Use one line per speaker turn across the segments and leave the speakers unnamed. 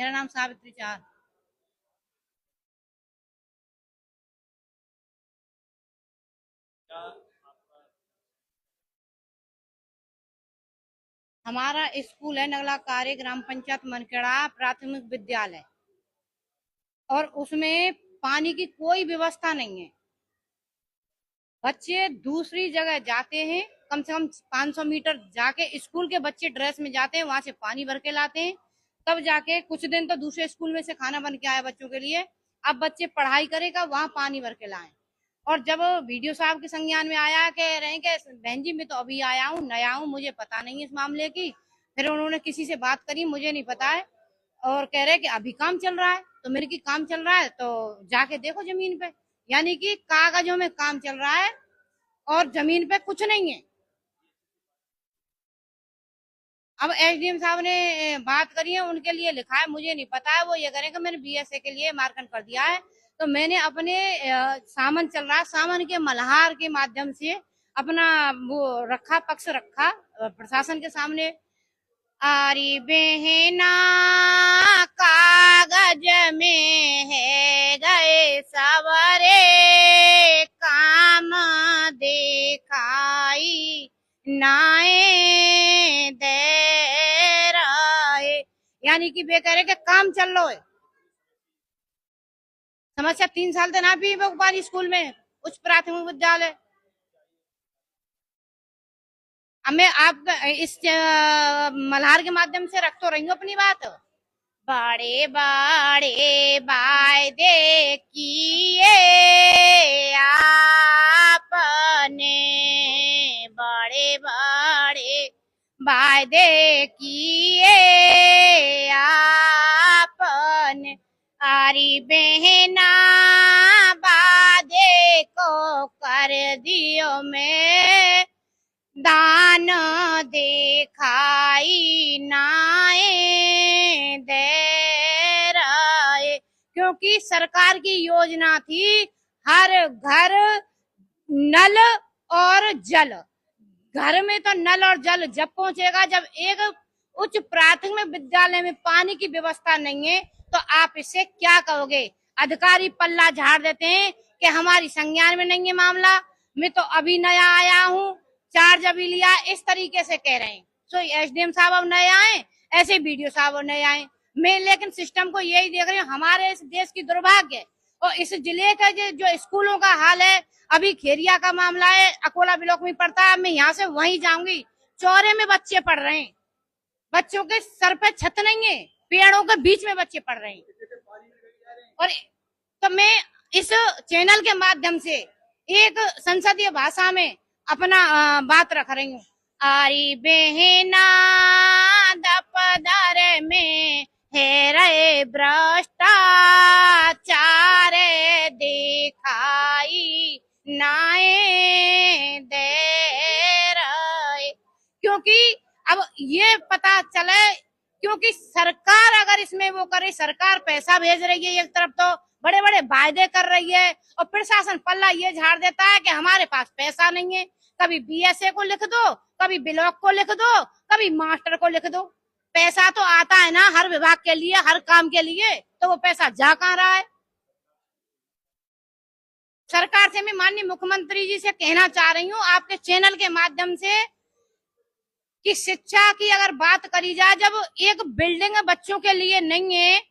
मेरा नाम सावित्री चार। हमारा स्कूल है नगला कार्य ग्राम पंचायत मनखेड़ा प्राथमिक विद्यालय, और उसमें पानी की कोई व्यवस्था नहीं है। बच्चे दूसरी जगह जाते हैं, कम से कम 500 मीटर जाके स्कूल के बच्चे ड्रेस में जाते हैं, वहां से पानी भर के लाते हैं, तब जाके कुछ दिन तो दूसरे स्कूल में से खाना बन के आया बच्चों के लिए। अब बच्चे पढ़ाई करेगा वहां पानी भर के लाए। और जब वीडियो साहब के संज्ञान में आया, कह रहे हैं कि बहन जी मैं तो अभी आया हूँ, नया हूँ, मुझे पता नहीं है इस मामले की। फिर उन्होंने किसी से बात करी, मुझे नहीं पता है, और कह रहे कि अभी काम चल रहा है। तो मेरे की काम चल रहा है तो जाके देखो जमीन पे, यानी कि कागजों में काम चल रहा है और जमीन पे कुछ नहीं है। अब एसडीएम साहब ने बात करी है, उनके लिए लिखा है, मुझे नहीं पता है। वो ये करें कि मैंने बीएसए के लिए मार्कन कर दिया है, तो मैंने अपने सामान चल रहा है, सामान के मल्हार के माध्यम से अपना वो रखा, पक्ष रखा प्रशासन के सामने। आरी बहना कागज में है गए सवरे, काम दिखाई नाए दे रहे, यानी कि वे कह रहे कि काम चल रहा है। समस्या 3 साल से ना पी पानी स्कूल में, उच्च प्राथमिक विद्यालय। अब मैं आप इस मल्हार के माध्यम से रख तो रही हूँ अपनी बात। बड़े बड़े वायदे किए आपने, बड़े बड़े वायदे किए आपने, आरी बहना वादे को कर दियो मैं, दान दिखाई नाए दे रहे। क्योंकि सरकार की योजना थी हर घर नल और जल। घर में तो नल और जल जब पहुंचेगा जब एक उच्च प्राथमिक विद्यालय में पानी की व्यवस्था नहीं है, तो आप इससे क्या कहोगे? अधिकारी पल्ला झाड़ देते हैं कि हमारी संज्ञान में नहीं है मामला, मैं तो अभी नया आया हूँ, चार्ज अभी लिया, इस तरीके से कह रहे हैं। तो एसडीएम साहब अब नए आए, ऐसे बीडीओ साहब अब नए आए। मैं लेकिन सिस्टम को यही देख रही हूँ, हमारे इस देश की दुर्भाग्य और इस जिले का जो स्कूलों का हाल है। अभी खेरिया का मामला है, अकोला ब्लॉक में पड़ता है, मैं यहाँ से वहीं जाऊंगी, चौरे में बच्चे पढ़ रहे हैं, बच्चों के सर पे छत नहीं है, पेड़ों के बीच में बच्चे पढ़ रहे हैं। और तो मैं इस चैनल के माध्यम से एक संसदीय भाषा में अपना बात रख रही हूँ। आरी बहना दपदर में है रे भ्रष्टाचार दिखाई नाए दे रहे। क्योंकि अब ये पता चले, क्योंकि सरकार अगर इसमें वो करे, सरकार पैसा भेज रही है एक तरफ, तो बड़े बड़े वायदे कर रही है, और प्रशासन पल्ला ये झाड़ देता है कि हमारे पास पैसा नहीं है। कभी बीएसए को लिख दो, कभी ब्लॉक को लिख दो, कभी मास्टर को लिख दो। पैसा तो आता है ना हर विभाग के लिए, हर काम के लिए, तो वो पैसा जा कहाँ रहा है? सरकार से मैं माननीय मुख्यमंत्री जी से कहना चाह रही हूँ आपके चैनल के माध्यम से कि शिक्षा की अगर बात करी जाए, जब एक बिल्डिंग बच्चों के लिए नहीं है,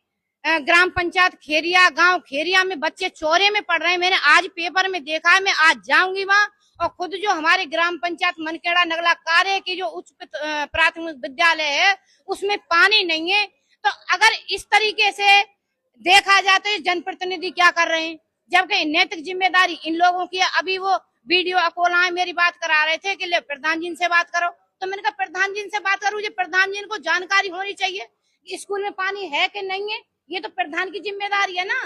ग्राम पंचायत खेरिया, गांव खेरिया में बच्चे चौरे में पढ़ रहे हैं। मैंने आज पेपर में देखा है, मैं आज जाऊंगी वहां, और खुद जो हमारे ग्राम पंचायत मनखेड़ा नगला कार्य की जो उच्च प्राथमिक विद्यालय है उसमें पानी नहीं है। तो अगर इस तरीके से देखा जाए तो जनप्रतिनिधि क्या कर रहे हैं, जबकि नैतिक जिम्मेदारी इन लोगों की है। अभी वो वीडियो अकोला मेरी बात करा रहे थे कि ले प्रधान जी से बात करो, तो मैंने कहा प्रधान जी से बात करूँ, प्रधान जी को जानकारी होनी चाहिए स्कूल में पानी है कि नहीं है, ये तो प्रधान की जिम्मेदारी है ना।